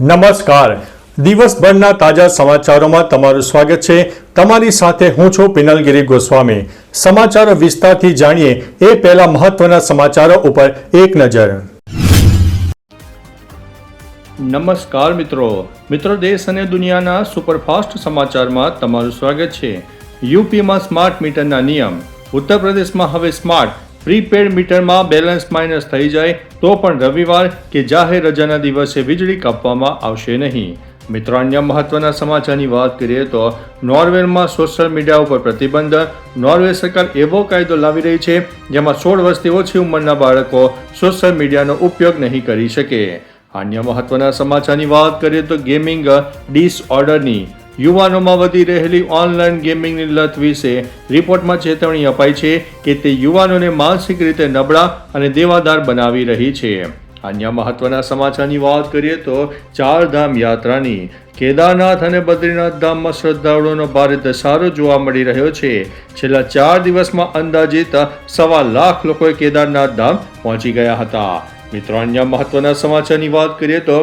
નમસ્કાર. દિવસભરના તાજા સમાચારોમાં તમારું સ્વાગત છે. તમારી સાથે હું છું પિનલગીરી ગોસ્વામી. સમાચારો વિસ્તારથી જાણીએ એ પહેલા મહત્વના સમાચારો ઉપર એક નજર. નમસ્કાર મિત્રો દેશ અને દુનિયાના સુપરફાસ્ટ સમાચારમાં તમારું સ્વાગત છે. યુપીમાં સ્માર્ટ મીટરના નિયમ. ઉત્તર પ્રદેશમાં હવે સ્માર્ટ પ્રીપેડ મીટરમાં બેલેન્સ માઇનસ થઈ જાય તો પણ રવિવાર કે જાહેર રજાના દિવસે વીજળી કાપવામાં આવશે નહીં. મિત્રો, અન્ય મહત્વના સમાચારની વાત કરીએ તો નોર્વેમાં સોશિયલ મીડિયા ઉપર પ્રતિબંધ. નોર્વે સરકાર એવો કાયદો લાવી રહી છે જેમાં 16 વર્ષથી ઓછી ઉંમરના બાળકો સોશિયલ મીડિયાનો ઉપયોગ નહીં કરી શકે. અન્ય મહત્વના સમાચારની વાત કરીએ તો ગેમિંગ ડિસઓર્ડરની. યુવાનોમાં વધી રહેલી ઓનલાઈન ગેમિંગની લત વિશે રિપોર્ટમાં ચેતવણી અપાઈ છે કે તે યુવાનોને માનસિક રીતે નબળા અને દેવાદાર બનાવી રહી છે. અન્ય મહત્વના સમાચારની વાત કરીએ તો ચારધામ યાત્રાની. કેદારનાથ અને બદ્રીનાથ ધામમાં શ્રદ્ધાળુઓનો ભારે ધસારો જોવા મળી રહ્યો છે. છેલ્લા 4 દિવસમાં અંદાજિત 1.25 લાખ લોકોએ કેદારનાથ ધામ પહોંચી ગયા હતા. મિત્રો, અન્ય મહત્વના સમાચારની વાત કરીએ તો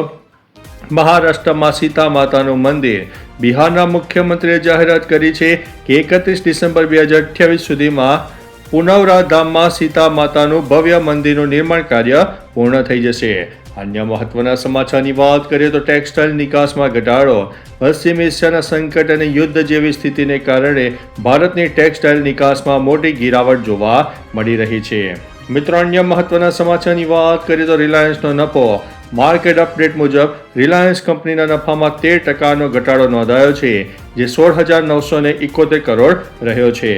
મહારાષ્ટ્રમાં સીતા માતાનું મંદિર. બિહારના મુખ્યમંત્રીએ જાહેરાત કરી છે કે 31 ડિસેમ્બર 2028 સુધીમાં પુનવરા ધામમાં સીતા માતાનું ભવ્ય મંદિરનું નિર્માણ કાર્ય પૂર્ણ થઈ જશે. અન્ય મહત્વના સમાચારની વાત કરીએ તો ટેક્સટાઇલ નિકાસમાં ઘટાડો. પશ્ચિમ એશિયાના સંકટ અને યુદ્ધ જેવી સ્થિતિને કારણે ભારતની ટેક્સટાઇલ નિકાસમાં મોટી ગિરાવટ જોવા મળી રહી છે. મિત્રો, અન્ય મહત્વના સમાચારની વાત કરીએ તો રિલાયન્સનો નફો. માર્કેટ અપડેટ મુજબ રિલાયન્સ કંપનીના નફામાં 13% ઘટાડો નોંધાયો છે, જે 16,971 કરોડ રહ્યો છે.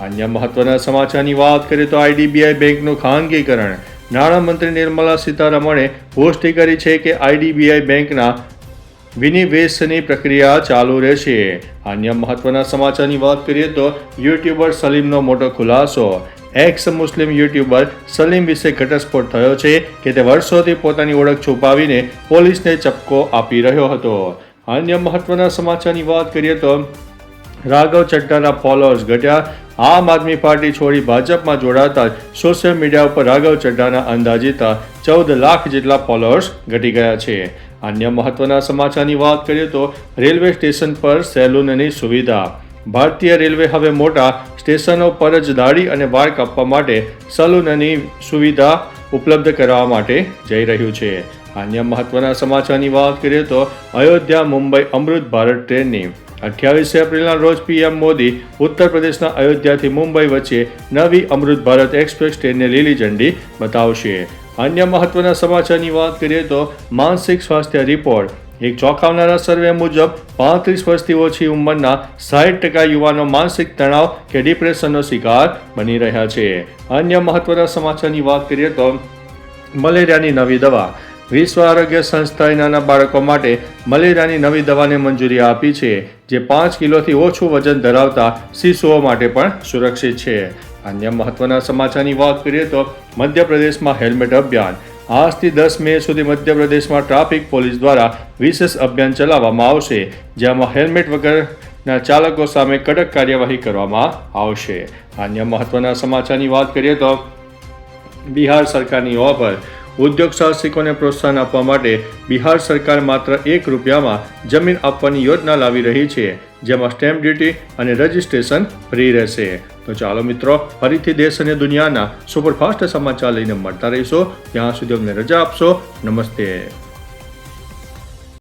અન્ય મહત્વના સમાચારની વાત કરીએ તો આઈડીબીઆઈ બેંકનું ખાનગીકરણ. નાણામંત્રી નિર્મલા સીતારમણે પુષ્ટિ કરી છે કે આઈડીબીઆઈ બેંકના વિનિવેશની પ્રક્રિયા ચાલુ રહેશે. અન્ય મહત્વના સમાચારની વાત કરીએ તો યુટ્યુબર સલીમનો મોટો ખુલાસો. એક્સ મુસ્લિમ યુટ્યુબર સલીમ વિશે ઘટસ્ફોટ થયો છે કે તે વર્ષોથી પોતાની ઓળખ છુપાવીને પોલીસને ચપકો આપી રહ્યો હતો. અન્ય મહત્વના સમાચારની વાત કરીએ તો રાઘવ ચડ્ડાના ફોલોઅર્સ ઘટ્યા. આમ આદમી પાર્ટી છોડી ભાજપમાં જોડાતા સોશિયલ મીડિયા ઉપર રાઘવ ચડ્ડાના અંદાજિત 14 લાખ જેટલા ફોલોઅર્સ ઘટી ગયા છે. અન્ય મહત્વના સમાચારની વાત કરીએ તો રેલવે સ્ટેશન પર સેલૂનની સુવિધા. ભારતીય રેલવે હવે મોટા સ્ટેશનો પર જ દાઢી અને વાળ કાપવા માટે સલૂનની સુવિધા ઉપલબ્ધ કરવા માટે જઈ રહ્યું છે. અન્ય મહત્વના સમાચારની વાત કરીએ તો અયોધ્યા મુંબઈ અમૃત ભારત ટ્રેનની. 28 એપ્રિલના રોજ પીએમ મોદી ઉત્તર પ્રદેશના અયોધ્યાથી મુંબઈ વચ્ચે નવી અમૃત ભારત એક્સપ્રેસ ટ્રેનને લીલી ઝંડી બતાવશે. અન્ય મહત્વના સમાચારની વાત કરીએ તો માનસિક સ્વાસ્થ્ય રિપોર્ટ. એક ચોંકાવનારા સર્વે મુજબ 35 વર્ષથી ઓછી ઉંમરના 60% યુવાનો માનસિક તણાવ કે ડિપ્રેશનનો શિકાર બની રહ્યા છે. અન્ય મહત્વના સમાચારની વાત કરીએ તો મલેરિયાની નવી દવા. વિશ્વ આરોગ્ય સંસ્થાએ નાના બાળકો માટે મલેરિયાની નવી દવાને મંજૂરી આપી છે, જે 5 કિલોથી ઓછું વજન ધરાવતા શિશુઓ માટે પણ સુરક્ષિત છે. અન્ય મહત્વના સમાચારની વાત કરીએ તો મધ્યપ્રદેશમાં હેલ્મેટ અભિયાન. આજથી 10 મે સુધી મધ્યપ્રદેશમાં ટ્રાફિક પોલીસ દ્વારા વિશેષ અભિયાન ચલાવવામાં આવશે, જેમાં હેલ્મેટ વગરના ચાલકો સામે કડક કાર્યવાહી કરવામાં આવશે. અન્ય મહત્વના સમાચારની વાત કરીએ તો બિહાર સરકારની ઓફર. ઉદ્યોગ સાહસિકોને પ્રોત્સાહન આપવા માટે બિહાર સરકાર માત્ર ₹1 જમીન આપવાની યોજના લાવી રહી છે, જેમાં સ્ટેમ્પ ડ્યુટી અને રજિસ્ટ્રેશન ફ્રી રહેશે. તો ચાલો મિત્રો, ફરીથી દેશ અને દુનિયાના સુપરફાસ્ટ સમાચાર લઈને મળતા રહીશો. ત્યાં સુધી અમને રજા આપશો. નમસ્તે.